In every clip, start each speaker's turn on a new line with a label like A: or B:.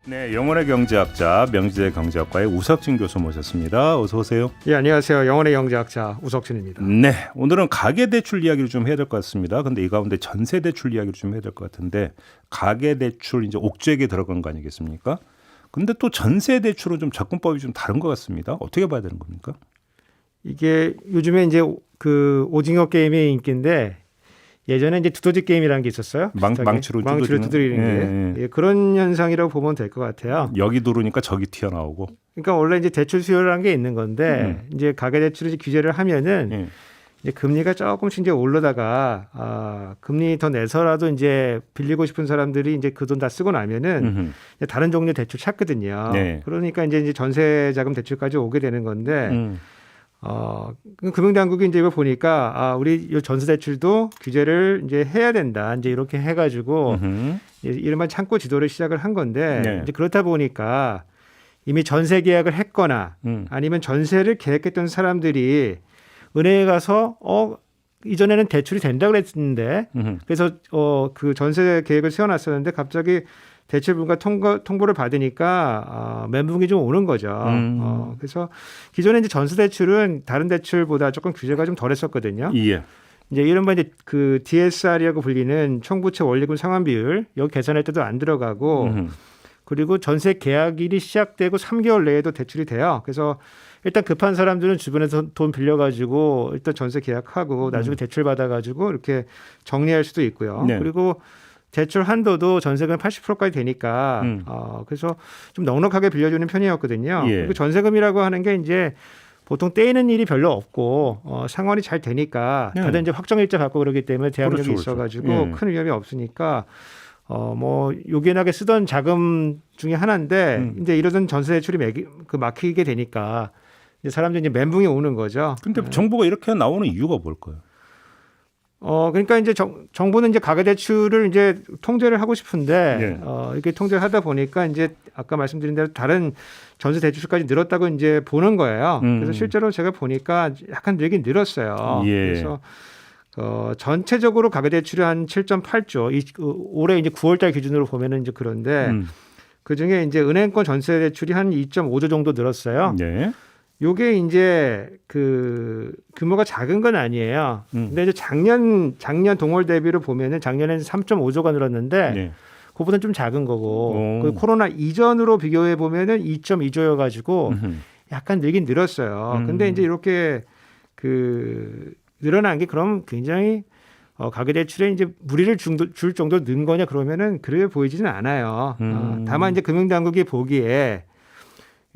A: 네, 영혼의 경제학자 명지대 경제학과의 우석진 교수 모셨습니다. 어서 오세요.
B: 예, 안녕하세요. 영혼의 경제학자 우석진입니다.
A: 네, 오늘은 가계대출 이야기를 좀 해야 될 것 같습니다. 근데 이 가운데 전세대출 이야기를 좀 해야 될 것 같은데 가계대출 이제 옥죄에 들어간 거 아니겠습니까? 근데 또 전세대출은 좀 접근법이 좀 다른 것 같습니다. 어떻게 봐야 되는 겁니까?
B: 이게 요즘에 이제 그 오징어 게임의 인기인데 예전에 이제 두더지 게임이라는 게 있었어요.
A: 망치로
B: 두드리는 게 그런 현상이라고 보면 될 것 같아요.
A: 여기 누르니까 저기 튀어나오고.
B: 그러니까 원래 이제 대출 수요라는 게 있는 건데 이제 가계대출을 규제를 하면은 이제 금리가 조금씩 이제 올라다가 금리 더 내서라도 이제 빌리고 싶은 사람들이 이제 그 돈 다 쓰고 나면은 이제 다른 종류의 대출 찾거든요.
A: 네.
B: 그러니까 이제 전세 자금 대출까지 오게 되는 건데. 금융당국이 이제 이거 보니까 우리 이 전세대출도 규제를 이제 해야 된다. 이제 이렇게 해가지고 이른바 창구 지도를 시작을 한 건데
A: 네.
B: 이제 그렇다 보니까 이미 전세 계약을 했거나 아니면 전세를 계획했던 사람들이 은행에 가서 이전에는 대출이 된다 그랬는데 그래서 그 전세 계획을 세워놨었는데 갑자기 대출 불가 통보를 받으니까 멘붕이 좀 오는 거죠. 그래서 기존에 이제 전세 대출은 다른 대출보다 조금 규제가 좀 덜했었거든요.
A: 예.
B: 이제 이른바 이제 그 DSR이라고 불리는 총부채 원리금 상환 비율 여기 계산할 때도 안 들어가고 그리고 전세 계약일이 시작되고 3개월 내에도 대출이 돼요. 그래서 일단 급한 사람들은 주변에서 돈 빌려가지고 일단 전세 계약하고 나중에 대출 받아가지고 이렇게 정리할 수도 있고요.
A: 네.
B: 그리고 대출 한도도 전세금 80%까지 되니까 그래서 좀 넉넉하게 빌려주는 편이었거든요.
A: 예.
B: 그리고 전세금이라고 하는 게 이제 보통 떼이는 일이 별로 없고 상환이 잘 되니까 다들 이제 확정일자 받고 그러기 때문에 대항력이
A: 그렇죠.
B: 있어가지고
A: 예.
B: 큰 위험이 없으니까 뭐 요긴하게 쓰던 자금 중에 하나인데 이제 이러던 전세 대출이 막히게 되니까 이제 사람들이 이제 멘붕이 오는 거죠.
A: 근데 정부가 이렇게 나오는 이유가 뭘까요?
B: 그러니까 이제 정부는 이제 가계대출을 이제 통제를 하고 싶은데
A: 예.
B: 이렇게 통제를 하다 보니까 이제 아까 말씀드린 대로 다른 전세 대출까지 늘었다고 이제 보는 거예요. 그래서 실제로 제가 보니까 약간 늘긴 늘었어요.
A: 예.
B: 그래서 전체적으로 가계대출이 한 7.8조, 올해 이제 9월달 기준으로 보면은 이제 그런데 그 중에 이제 은행권 전세 대출이 한 2.5조 정도 늘었어요.
A: 네.
B: 요게 이제 그 규모가 작은 건 아니에요. 근데 이제 작년 동월 대비로 보면은 작년에는 3.5조가 늘었는데
A: 네.
B: 그보다는 좀 작은 거고 그 코로나 이전으로 비교해 보면은 2.2조여 가지고 약간 늘긴 늘었어요. 근데 이제 이렇게 그 늘어난 게 그럼 굉장히 가계대출에 이제 무리를 줄 정도로 는 거냐 그러면은 그래 보이지는 않아요. 다만 이제 금융당국이 보기에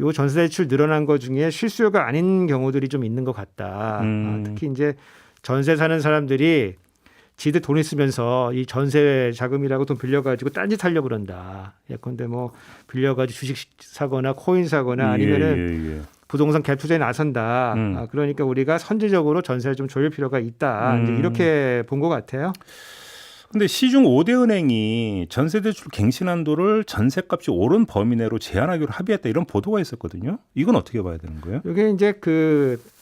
B: 요 전세대출 늘어난 것 중에 실수요가 아닌 경우들이 좀 있는 것 같다. 특히 이제 전세 사는 사람들이 지들 돈 있으면서 이 전세 자금이라고 돈 빌려가지고 딴짓 하려고 그런다. 예컨대 뭐 빌려가지고 주식 사거나 코인 사거나 아니면은 부동산 갭 투자에 나선다. 그러니까 우리가 선제적으로 전세를 좀 조일 필요가 있다. 이제 이렇게 본 것 같아요.
A: 근데 시중 5대 은행이 전세대출 갱신한도를 전세값이 오른 범위 내로 제한하기로 합의했다 이런 보도가 있었거든요. 이건 어떻게 봐야 되는 거예요?
B: 이게 이제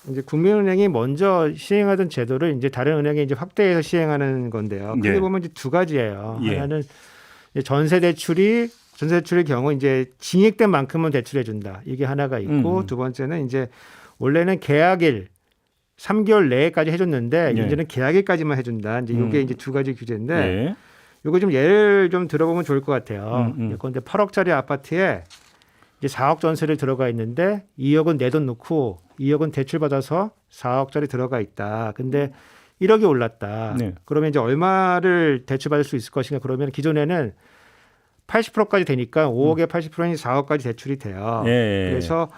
B: 이제 국민은행이 먼저 시행하던 제도를 이제 다른 은행이 이제 확대해서 시행하는 건데요. 크게
A: 예.
B: 보면 이제 두 가지예요.
A: 예.
B: 하나는 전세대출의 경우 이제 징액된 만큼은 대출해 준다. 이게 하나가 있고 두 번째는 이제 원래는 계약일 3개월 내에까지 해줬는데
A: 예.
B: 이제는 계약일까지만 해준다. 이제 이게 이제 두 가지 규제인데
A: 예.
B: 이거 좀 예를 좀 들어보면 좋을 것 같아요. 그런데 8억짜리 아파트에 이제 4억 전세를 들어가 있는데 2억은 내 돈 넣고 2억은 대출 받아서 4억짜리 들어가 있다. 근데 1억이 올랐다.
A: 네.
B: 그러면 이제 얼마를 대출 받을 수 있을 것인가? 그러면 기존에는 80%까지 되니까 5억에 80%는 4억까지 대출이 돼요.
A: 예.
B: 그래서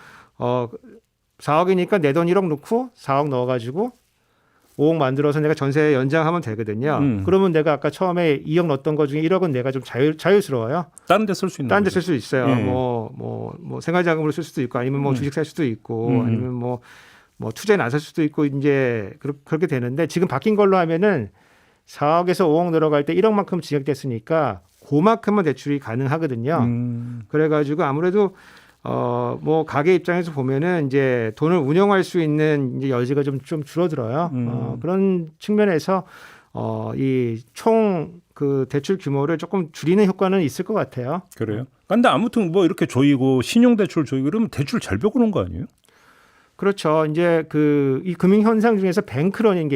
B: 4억이니까 내 돈 1억 넣고 4억 넣어가지고 5억 만들어서 내가 전세 연장하면 되거든요. 그러면 내가 아까 처음에 2억 넣었던 것 중에 1억은 내가 좀 자유스러워요.
A: 다른 데 쓸 수 있는
B: 다른 데
A: 거죠.
B: 쓸 수 있어요.
A: 예.
B: 뭐 생활자금으로 쓸 수도 있고 아니면 뭐 주식 살 수도 있고 아니면 뭐 투자에 나설 수도 있고 이제 그렇게 되는데 지금 바뀐 걸로 하면은 4억에서 5억 늘어갈 때 1억만큼 증액됐으니까 그만큼만 대출이 가능하거든요. 그래가지고 아무래도 뭐 가게 입장에서 보면은 이제 돈을 운영할 수 있는 이제 여지가 좀 줄어들어요. 그런 측면에서 이 총 그 대출 규모를 조금 줄이는 효과는 있을 것 같아요.
A: 그래요? 근데 아무튼 뭐 이렇게 조이고 신용대출 조이고 그러면 대출 절벽 오는 거 아니에요?
B: 그렇죠. 이제 이 금융 현상 중에서 뱅크런이라는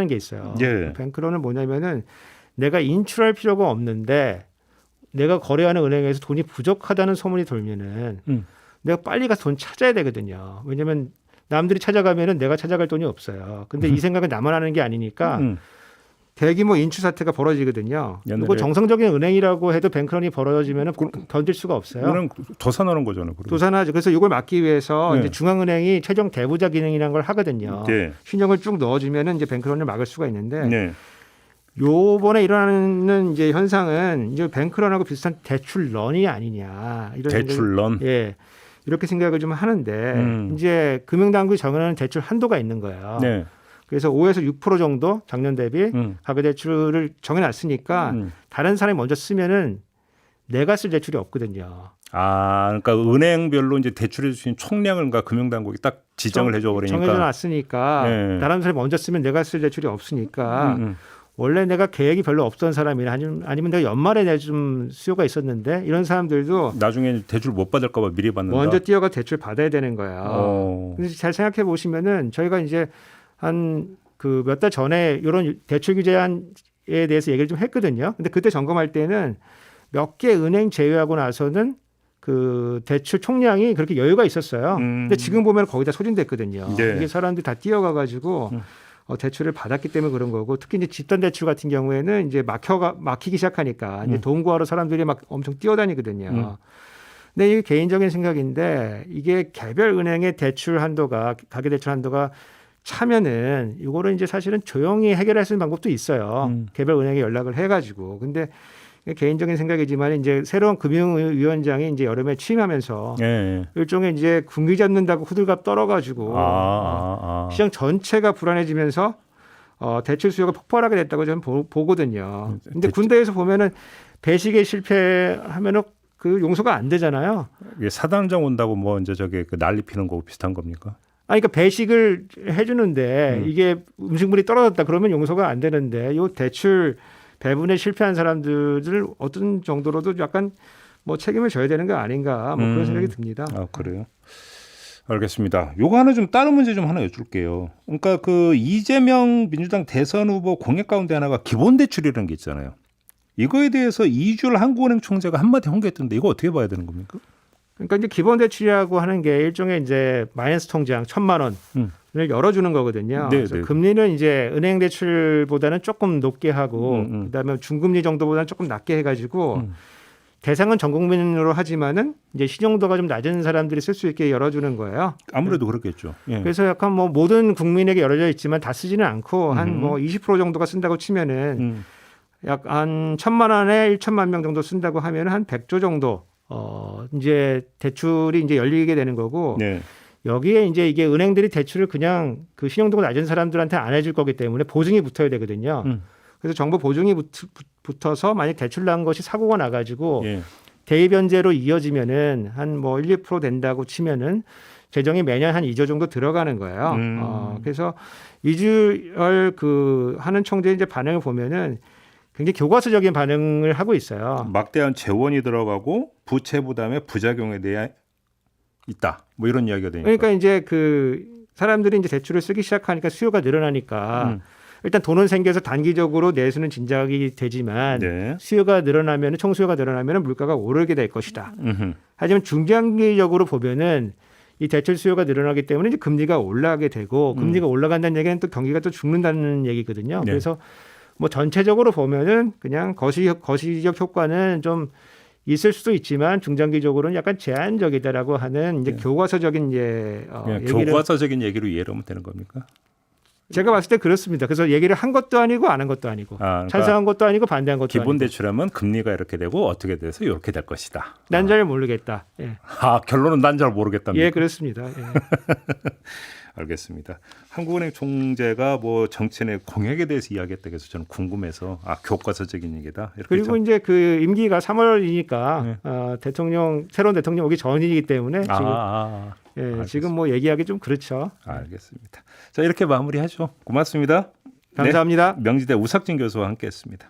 B: 게 있어요.
A: 예.
B: 뱅크런은 뭐냐면은 내가 인출할 필요가 없는데 내가 거래하는 은행에서 돈이 부족하다는 소문이 돌면은 내가 빨리 가서 돈 찾아야 되거든요. 왜냐하면 남들이 찾아가면은 내가 찾아갈 돈이 없어요. 근데 이 생각은 나만 하는 게 아니니까 대규모 인출 사태가 벌어지거든요. 그리고 정상적인 은행이라고 해도 뱅크런이 벌어지면은 견딜 수가 없어요.
A: 은행 도산하는 거잖아요.
B: 도산하죠. 그래서 이걸 막기 위해서
A: 네.
B: 이제 중앙은행이 최종 대부자 기능이라는 걸 하거든요.
A: 네.
B: 신용을 쭉 넣어주면은 이제 뱅크런을 막을 수가 있는데
A: 네.
B: 요번에 일어나는 이제 현상은 이제 뱅크런하고 비슷한 대출런이 아니냐 이런
A: 대출런.
B: 예. 이렇게 생각을 좀 하는데 이제 금융당국이 정하는 대출 한도가 있는 거예요.
A: 네.
B: 그래서 5에서 6% 정도 작년 대비 가계대출을 정해놨으니까 다른 사람이 먼저 쓰면은 내가 쓸 대출이 없거든요.
A: 아, 그러니까 은행별로 이제 대출해 주신 총량을 그러니까 금융당국이 딱 지정을 해줘 버리니까
B: 정해져놨으니까
A: 네.
B: 다른 사람이 먼저 쓰면 내가 쓸 대출이 없으니까 원래 내가 계획이 별로 없던 사람이나 아니면 내가 연말에 내 좀 수요가 있었는데 이런 사람들도
A: 나중에 대출 못 받을까 봐 미리 받는다.
B: 먼저 뛰어가 대출 받아야 되는 거예요. 근데 잘 생각해 보시면은 저희가 이제 한 몇 달 전에 이런 대출 규제안에 대해서 얘기를 좀 했거든요. 근데 그때 점검할 때는 몇 개 은행 제외하고 나서는 그 대출 총량이 그렇게 여유가 있었어요. 근데 지금 보면 거의 다 소진됐거든요.
A: 네.
B: 이게 사람들이 다 뛰어가 가지고 대출을 받았기 때문에 그런 거고 특히 이제 집단 대출 같은 경우에는 이제 막히기 시작하니까 이제 돈 구하러 사람들이 막 엄청 뛰어다니거든요. 근데 이게 개인적인 생각인데 이게 개별 은행의 대출 한도가 가계대출 한도가 차면은 이거를 이제 사실은 조용히 해결할 수 있는 방법도 있어요. 개별 은행에 연락을 해가지고. 근데 개인적인 생각이지만 이제 새로운 금융위원장이 이제 여름에 취임하면서 일종의 이제 군기 잡는다고 호들갑 떨어가지고 시장 전체가 불안해지면서 대출 수요가 폭발하게 됐다고 저는 보거든요. 근데 군대에서 보면은 배식에 실패하면은 그 용서가 안 되잖아요.
A: 이게 사단장 온다고 뭐 이제 저게 그 난리 피는 거고 비슷한 겁니까?
B: 그러니까 배식을 해주는데 이게 음식물이 떨어졌다 그러면 용서가 안 되는데 이 대출 배분에 실패한 사람들을 어떤 정도로도 약간 뭐 책임을 져야 되는 거 아닌가 뭐 그런 생각이 듭니다.
A: 아 그래요? 알겠습니다. 요거 하나 좀 다른 문제 좀 하나 여쭐게요. 그러니까 그 이재명 민주당 대선 후보 공약 가운데 하나가 기본 대출이라는 게 있잖아요. 이거에 대해서 이주열 한국은행 총재가 한마디 홍보했던데 이거 어떻게 봐야 되는 겁니까?
B: 그러니까 이제 기본 대출이라고 하는 게 일종의 이제 마이너스 통장 1,000만 원을 열어주는 거거든요. 그래서 금리는 이제 은행 대출보다는 조금 높게 하고 그다음에 중금리 정도보다는 조금 낮게 해가지고 대상은 전 국민으로 하지만은 이제 신용도가 좀 낮은 사람들이 쓸 수 있게 열어주는 거예요.
A: 아무래도 그렇겠죠. 예.
B: 그래서 약간 뭐 모든 국민에게 열어져 있지만 다 쓰지는 않고 한 뭐 20% 정도가 쓴다고 치면은 약 한 1,000만 원에 1천만 명 정도 쓴다고 하면 한 100조 정도 이제 대출이 이제 열리게 되는 거고 여기에 이제 이게 은행들이 대출을 그냥 그 신용도가 낮은 사람들한테 안 해줄 거기 때문에 보증이 붙어야 되거든요. 그래서 정부 보증이 붙어서 만약 대출 난 것이 사고가 나가지고 대입연재로 이어지면은 한 뭐 1, 2% 된다고 치면은 재정이 매년 한 2조 정도 들어가는 거예요. 그래서 이주열 하는 총재 이제 반응을 보면은 굉장히 교과서적인 반응을 하고 있어요.
A: 막대한 재원이 들어가고 부채 부담의 부작용에 대해 있다. 뭐 이런 이야기가 되니까.
B: 그러니까 이제 사람들이 이제 대출을 쓰기 시작하니까 수요가 늘어나니까 일단 돈은 생겨서 단기적으로 내수는 진작이 되지만 수요가 늘어나면 총수요가 늘어나면 물가가 오르게 될 것이다. 하지만 중장기적으로 보면은 이 대출 수요가 늘어나기 때문에 이제 금리가 올라가게 되고 금리가 올라간다는 얘기는 또 경기가 또 죽는다는 얘기거든요. 그래서 뭐 전체적으로 보면은 그냥 거시적 효과는 좀 있을 수도 있지만 중장기적으로는 약간 제한적이다라고 하는 이제 교과서적인
A: 교과서적인 얘기로 이해를 하면 되는 겁니까?
B: 제가 봤을 때 그렇습니다. 그래서 얘기를 한 것도 아니고 안 한 것도 아니고
A: 그러니까
B: 찬성한 것도 아니고 반대한 것도
A: 기본
B: 아니고.
A: 대출하면 금리가 이렇게 되고 어떻게 돼서 이렇게 될 것이다.
B: 난 잘 모르겠다.
A: 결론은 난 잘 모르겠답니다.
B: 예, 그렇습니다.
A: 알겠습니다. 한국은행 총재가 뭐 정치인의 공약에 대해서 이야기했다고 해서 저는 궁금해서 교과서적인 얘기다. 이렇게
B: 그리고 이제 임기가 3월이니까 새로운 대통령 오기 전이기 때문에 지금 뭐 얘기하기 좀 그렇죠.
A: 알겠습니다. 자, 이렇게 마무리하죠. 고맙습니다.
B: 감사합니다.
A: 명지대 우석진 교수와 함께했습니다.